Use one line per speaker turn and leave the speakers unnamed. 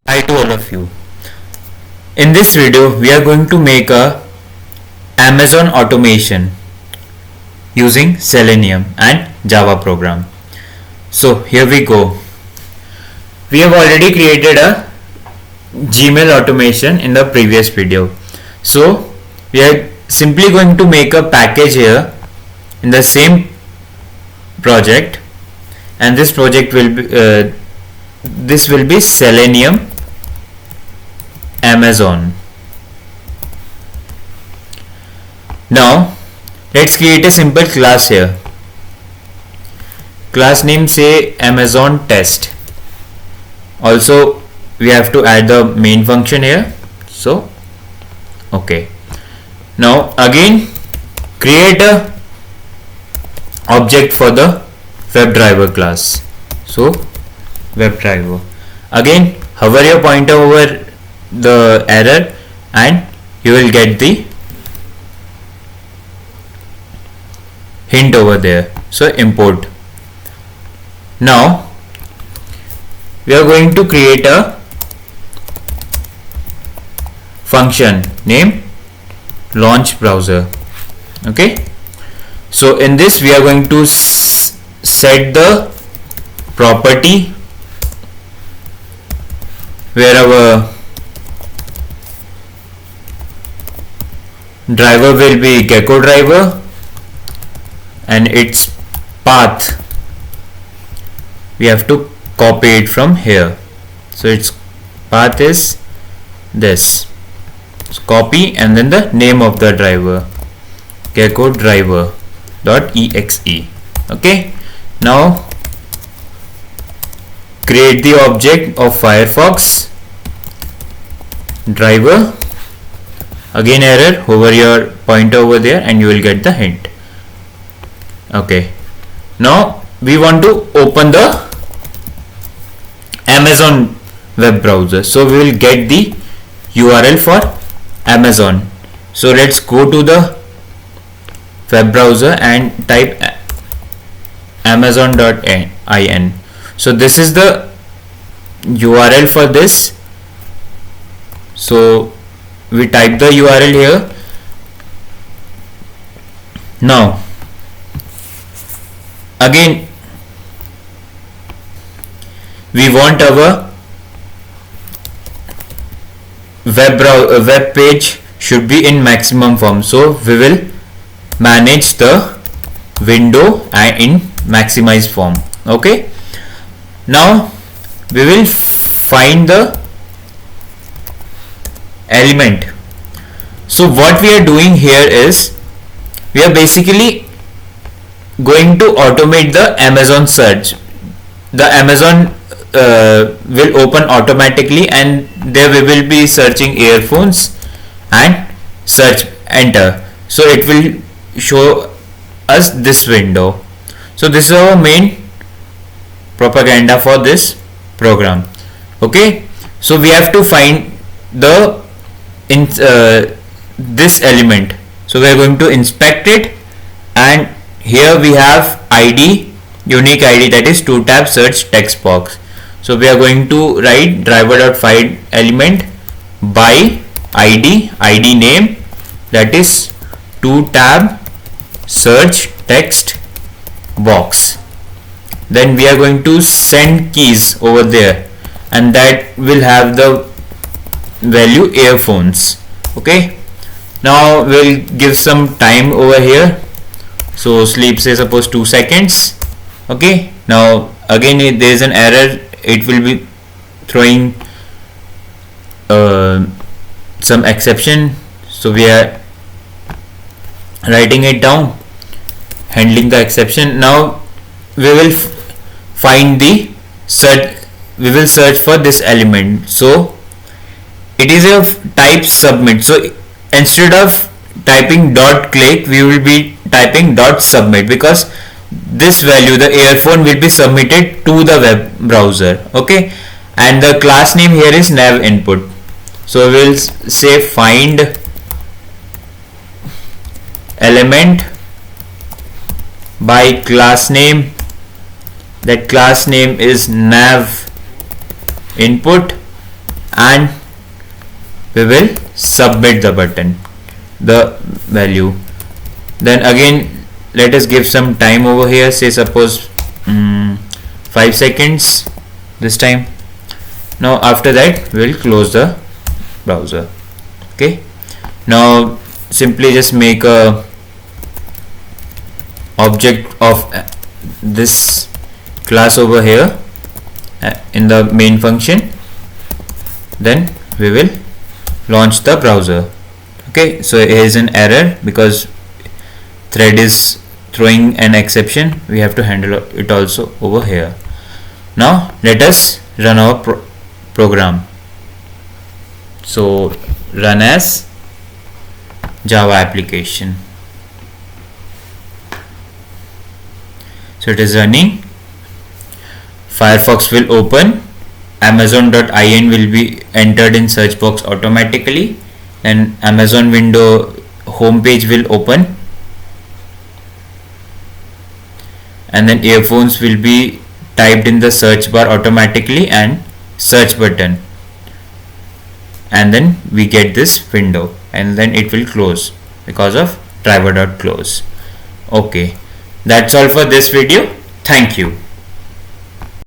Hi to all of you. In this video, we are going to make a Amazon automation using Selenium and Java program. So here we go. We have already created a Gmail automation in the previous video. So we are simply going to make a package here in the same project, and this project will be Selenium Amazon. Now let's create a simple class here. Class name say Amazon test. Also we have to add the main function here. So okay. Now again create a object for the WebDriver class. So WebDriver. Again hover your pointer over the error and you will get the hint over there. So import. Now we are going to create a function name launch browser. Okay, so in this we are going to set the property where our driver will be Gecko driver, and its path we have to copy it from here. So its path is this. So copy and then the name of the driver, Gecko driver .exe. Okay, now create the object of Firefox driver. Again error, hover your pointer over there and you will get the hint. Okay, now we want to open the Amazon web browser, so we will get the URL for Amazon. So let's go to the web browser and type amazon.in. so this is the URL for this. So we type the URL here. Now again we want our web page should be in maximum form, so we will manage the window in maximize form. Okay, now we will find the element. So what we are doing here is we are basically going to automate the Amazon search. The Amazon will open automatically and there we will be searching earphones and search enter, so it will show us this window. So this is our main propaganda for this program. Okay, so we have to find the this element. So we are going to inspect it, and here we have ID, unique ID, that is 2-tab search text box. So we are going to write driver.find element by ID name, that is 2-tab search text box. Then we are going to send keys over there, and that will have the value earphones. Okay, now we'll give some time over here. So sleep say suppose 2 seconds. Okay, now again if there is an error, it will be throwing some exception. So we are writing it down, handling the exception. Now we will find the search. We will search for this element. So it is a type submit. So instead of typing .click, we will be typing .submit, because this value, the earphone, will be submitted to the web browser. Okay, and the class name here is nav input. So we will say find element by class name. That class name is nav input, and we will submit the value. Then again let us give some time over here, say suppose 5 seconds this time. Now after that we will close the browser. Okay, now simply just make a object of this class over here in the main function, then we will launch the browser. Okay, so here is an error because thread is throwing an exception. We have to handle it also over here. Now let us run our program. So run as Java application. So it is running. Firefox will open. Amazon.in will be entered in search box automatically, and Amazon window home page will open, and then earphones will be typed in the search bar automatically and search button, and then we get this window, and then it will close because of driver.close. Okay, that's all for this video. Thank you.